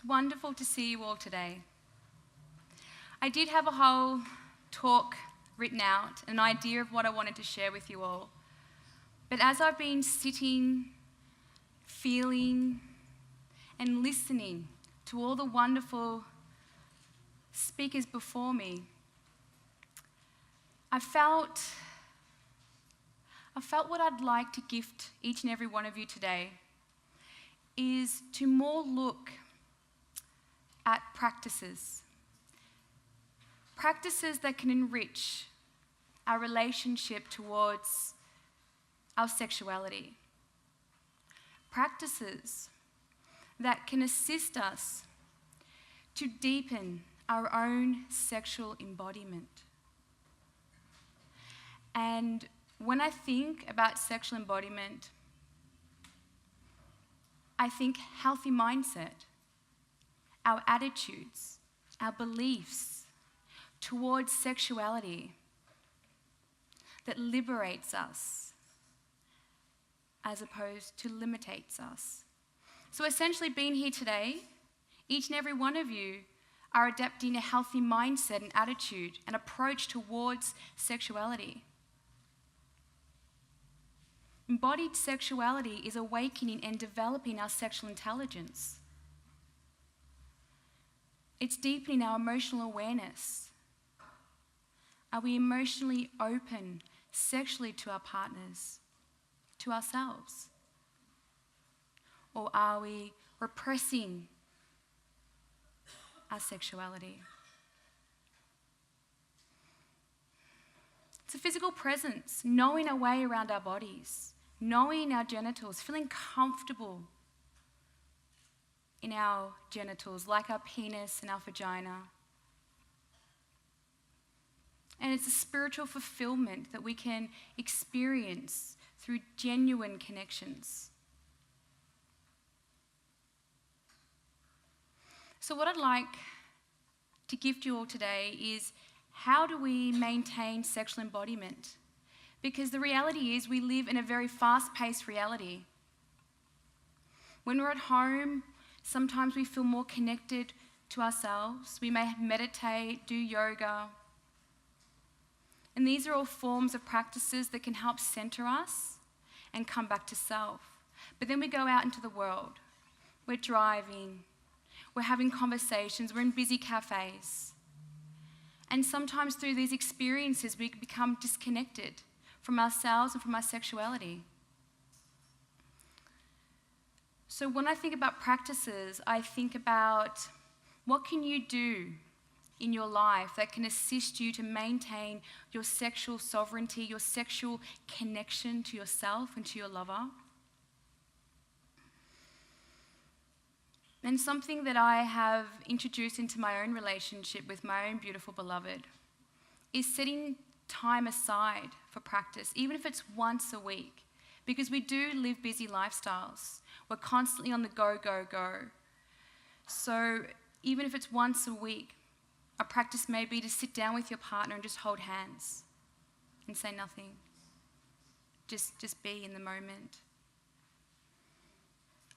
wonderful to see you all today. I did have a whole talk written out, an idea of what I wanted to share with you all. But as I've been sitting, feeling, and listening to all the wonderful speakers before me, I felt what I'd like to gift each and every one of you today is to more look at practices that can enrich our relationship towards our sexuality. Practices that can assist us to deepen our own sexual embodiment. And when I think about sexual embodiment, I think healthy mindset, our attitudes, our beliefs towards sexuality that liberates us as opposed to limitates us. So essentially, being here today, each and every one of you are adapting a healthy mindset and attitude and approach towards sexuality. Embodied sexuality is awakening and developing our sexual intelligence. It's deepening our emotional awareness. Are we emotionally open sexually to our partners, to ourselves? Or are we repressing our sexuality? It's a physical presence, knowing our way around our bodies, knowing our genitals, feeling comfortable in our genitals, like our penis and our vagina. And it's a spiritual fulfillment that we can experience through genuine connections. So what I'd like to gift you all today is, how do we maintain sexual embodiment? Because the reality is we live in a very fast-paced reality. When we're at home, sometimes we feel more connected to ourselves. We may meditate, do yoga. And these are all forms of practices that can help center us and come back to self. But then we go out into the world. We're driving. We're having conversations. We're in busy cafes. And sometimes through these experiences, we become disconnected from ourselves and from our sexuality. So when I think about practices, I think about what can you do in your life that can assist you to maintain your sexual sovereignty, your sexual connection to yourself and to your lover. And something that I have introduced into my own relationship with my own beautiful beloved is setting time aside for practice, even if it's once a week, because we do live busy lifestyles. We're constantly on the go, go, go. So even if it's once a week, a practice may be to sit down with your partner and just hold hands and say nothing. Just be in the moment.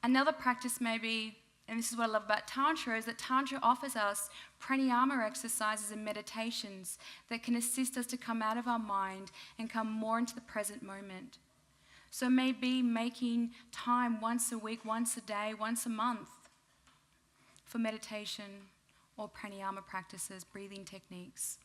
Another practice may be, and this is what I love about Tantra, is that Tantra offers us pranayama exercises and meditations that can assist us to come out of our mind and come more into the present moment. So maybe making time once a week, once a day, once a month for meditation or pranayama practices, breathing techniques.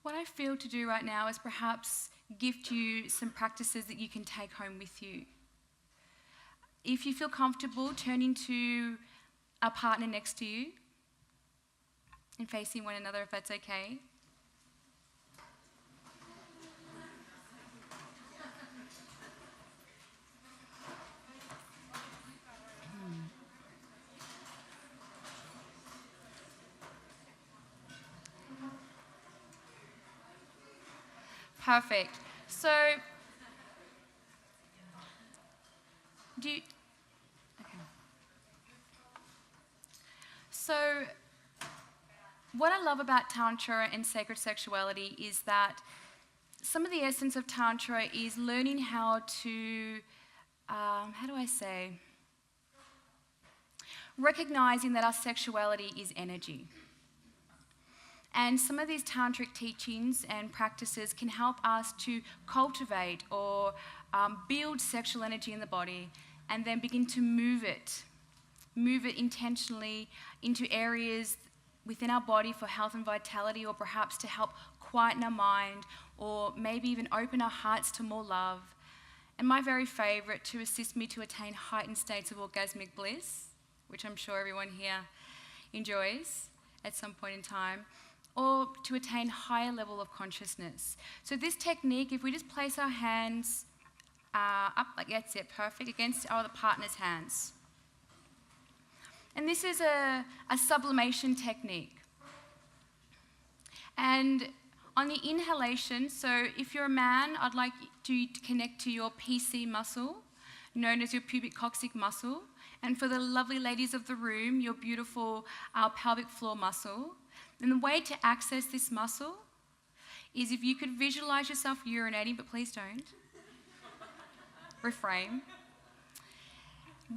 What I feel to do right now is perhaps gift you some practices that you can take home with you. If you feel comfortable, turning to a partner next to you and facing one another, if that's okay. Perfect. So, okay. So, what I love about Tantra and sacred sexuality is that some of the essence of Tantra is learning how to, recognizing that our sexuality is energy. And some of these tantric teachings and practices can help us to cultivate or build sexual energy in the body and then begin to move it intentionally into areas within our body for health and vitality, or perhaps to help quieten our mind, or maybe even open our hearts to more love. And my very favourite, to assist me to attain heightened states of orgasmic bliss, which I'm sure everyone here enjoys at some point in time, or to attain higher level of consciousness. So this technique, if we just place our hands up, like that's it, perfect, against our other partner's hands. And this is a sublimation technique. And on the inhalation, so if you're a man, I'd like you to connect to your PC muscle, known as your pubic coccyx muscle. And for the lovely ladies of the room, your beautiful pelvic floor muscle. And the way to access this muscle is if you could visualize yourself urinating, but please don't. Reframe.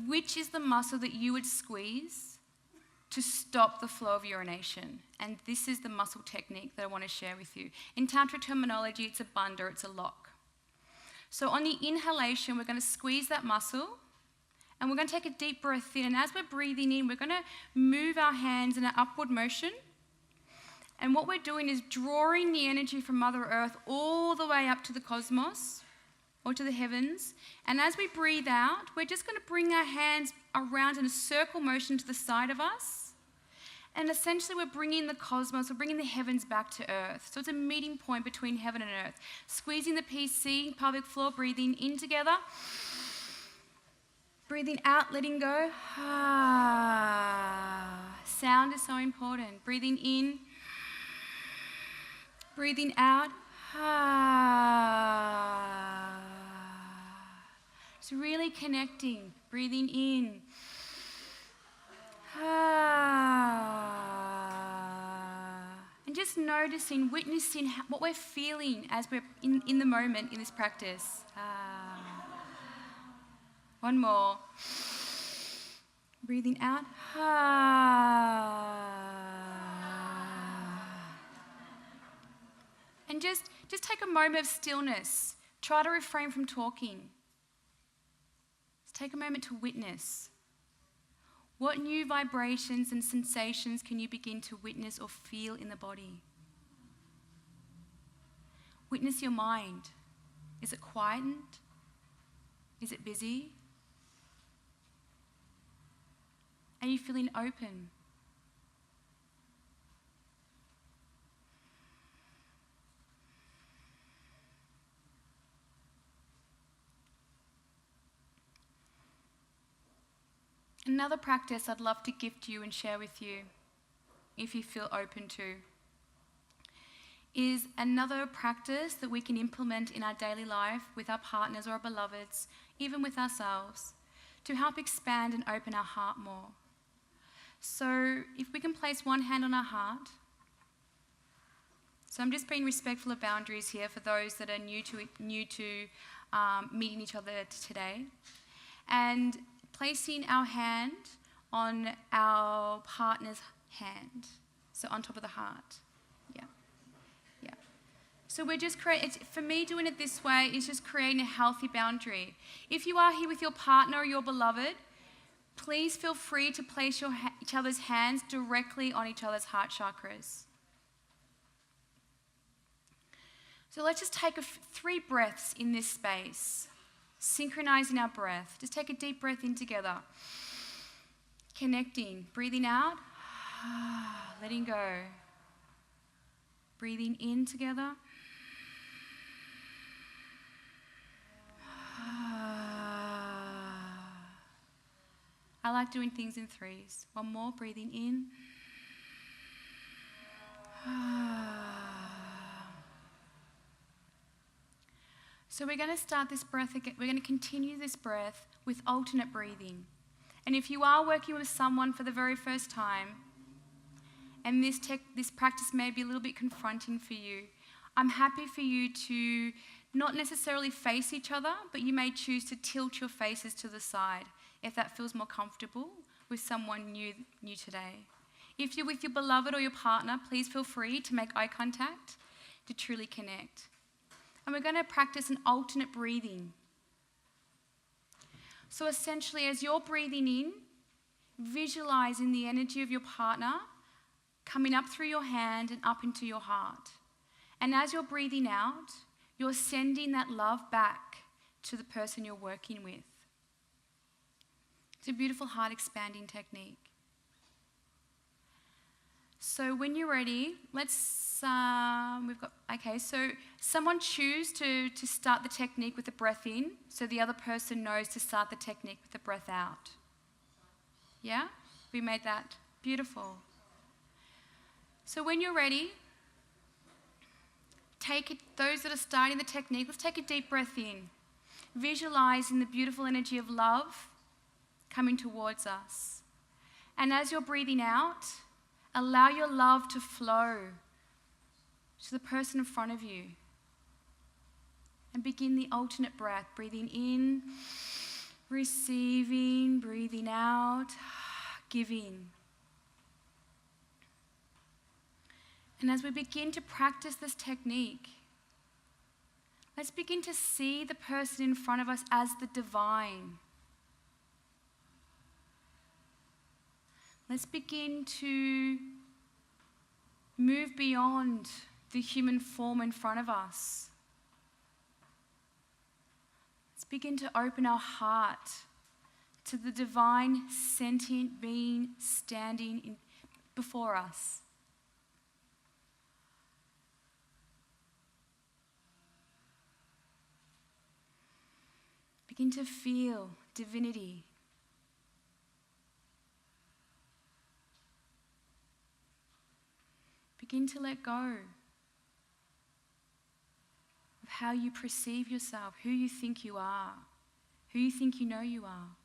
Which is the muscle that you would squeeze to stop the flow of urination? And this is the muscle technique that I want to share with you. In Tantra terminology, it's a bandha, it's a lock. So on the inhalation, we're going to squeeze that muscle, and we're going to take a deep breath in. And as we're breathing in, we're going to move our hands in an upward motion. And what we're doing is drawing the energy from Mother Earth all the way up to the cosmos, or to the heavens. And as we breathe out, we're just going to bring our hands around in a circle motion to the side of us. And essentially we're bringing the cosmos, we're bringing the heavens back to earth. So it's a meeting point between heaven and earth. Squeezing the PC, pelvic floor, breathing in together. Breathing out, letting go. Sound is so important. Breathing in. Breathing out. It's really connecting, breathing in. And just noticing, witnessing what we're feeling as we're in the moment in this practice. One more. Breathing out. And just take a moment of stillness. Try to refrain from talking. Just take a moment to witness. What new vibrations and sensations can you begin to witness or feel in the body? Witness your mind. Is it quietened? Is it busy? Are you feeling open? Another practice I'd love to gift you and share with you, if you feel open to, is another practice that we can implement in our daily life with our partners or our beloveds, even with ourselves, to help expand and open our heart more. So if we can place one hand on our heart. So I'm just being respectful of boundaries here for those that are new to meeting each other today. And placing our hand on our partner's hand, so on top of the heart. Yeah. So we're just for me, doing it this way is just creating a healthy boundary. If you are here with your partner or your beloved, please feel free to place each other's hands directly on each other's heart chakras. So let's just take 3 breaths in this space. Synchronizing our breath. Just take a deep breath in together. Connecting. Breathing out. Letting go. Breathing in together. I like doing things in 3s. One more. Breathing in. So we're going to start this breath again. We're going to continue this breath with alternate breathing. And if you are working with someone for the very first time, and this practice may be a little bit confronting for you, I'm happy for you to not necessarily face each other, but you may choose to tilt your faces to the side if that feels more comfortable with someone new today. If you're with your beloved or your partner, please feel free to make eye contact to truly connect. And we're going to practice an alternate breathing. So essentially, as you're breathing in, visualizing the energy of your partner coming up through your hand and up into your heart. And as you're breathing out, you're sending that love back to the person you're working with. It's a beautiful heart expanding technique. So when you're ready, so someone choose to start the technique with the breath in, so the other person knows to start the technique with the breath out. Yeah? We made that beautiful. So when you're ready, those that are starting the technique, let's take a deep breath in, visualizing the beautiful energy of love coming towards us. And as you're breathing out, allow your love to flow to the person in front of you. And begin the alternate breath, breathing in, receiving, breathing out, giving. And as we begin to practice this technique, let's begin to see the person in front of us as the divine. Let's begin to move beyond the human form in front of us. Let's begin to open our heart to the divine sentient being standing before us. Begin to feel divinity. Begin to let go of how you perceive yourself, who you think you are, who you think you know you are.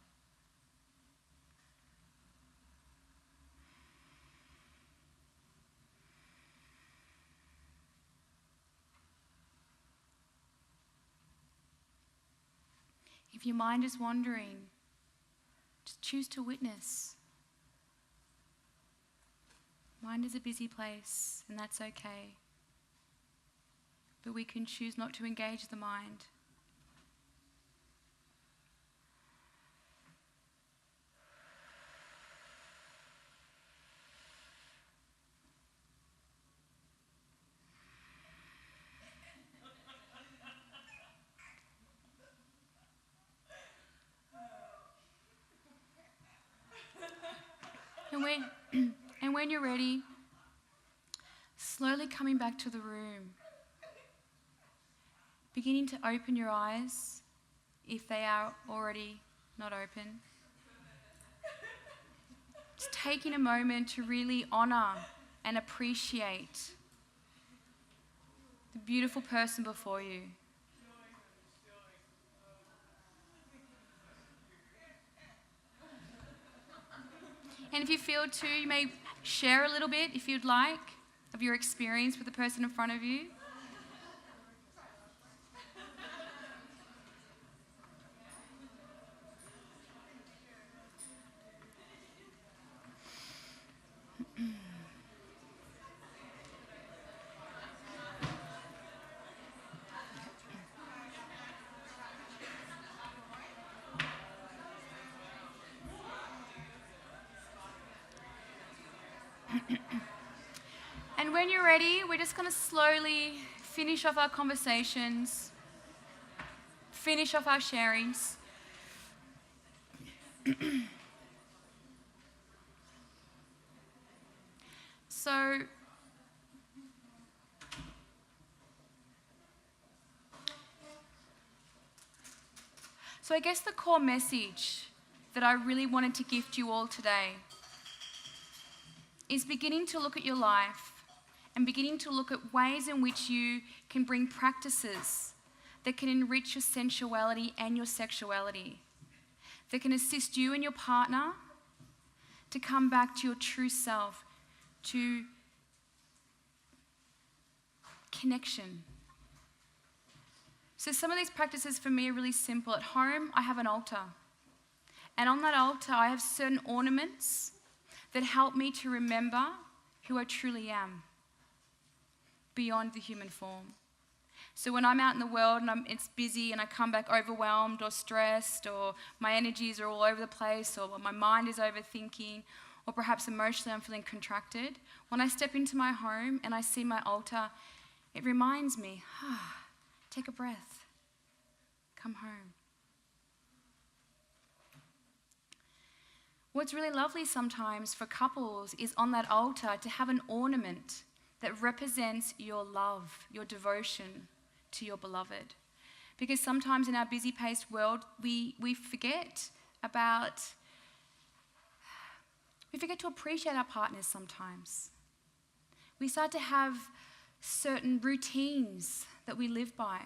If your mind is wandering, just choose to witness. Mind is a busy place, and that's okay. But we can choose not to engage the mind. And when you're ready, slowly coming back to the room, beginning to open your eyes if they are already not open. Just taking a moment to really honor and appreciate the beautiful person before you. And if you feel too, you may share a little bit, if you'd like, of your experience with the person in front of you. And when you're ready, we're just going to slowly finish off our conversations, finish off our sharings. So I guess the core message that I really wanted to gift you all today is beginning to look at your life and beginning to look at ways in which you can bring practices that can enrich your sensuality and your sexuality, that can assist you and your partner to come back to your true self, to connection. So some of these practices for me are really simple. At home, I have an altar. And on that altar, I have certain ornaments that help me to remember who I truly am beyond the human form. So when I'm out in the world and it's busy and I come back overwhelmed or stressed, or my energies are all over the place, or my mind is overthinking, or perhaps emotionally I'm feeling contracted, when I step into my home and I see my altar, it reminds me, take a breath, come home. What's really lovely sometimes for couples is on that altar to have an ornament that represents your love, your devotion to your beloved. Because sometimes in our busy-paced world, we forget to appreciate our partners sometimes. We start to have certain routines that we live by.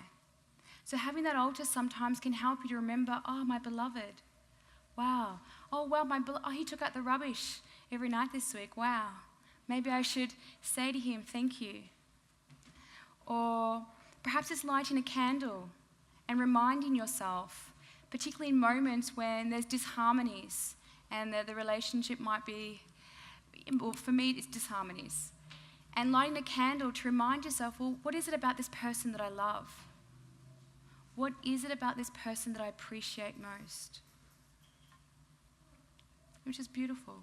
So having that altar sometimes can help you to remember, my beloved. Wow. He took out the rubbish every night this week. Wow. Maybe I should say to him, thank you. Or perhaps it's lighting a candle and reminding yourself, particularly in moments when there's disharmonies and the relationship might be, well, for me, it's disharmonies. And lighting a candle to remind yourself, well, what is it about this person that I love? What is it about this person that I appreciate most? Which is beautiful.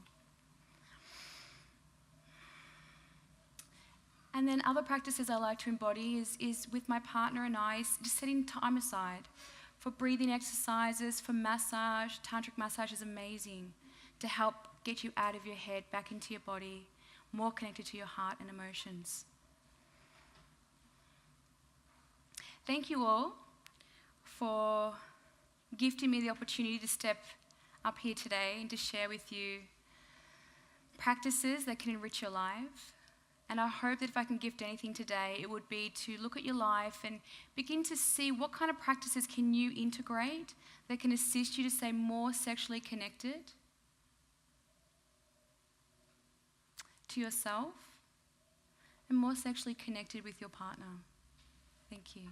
And then other practices I like to embody is with my partner and I, just setting time aside for breathing exercises, for massage. Tantric massage is amazing to help get you out of your head, back into your body, more connected to your heart and emotions. Thank you all for gifting me the opportunity to step up here today and to share with you practices that can enrich your life. And I hope that if I can gift anything today, it would be to look at your life and begin to see what kind of practices can you integrate that can assist you to stay more sexually connected to yourself and more sexually connected with your partner. Thank you.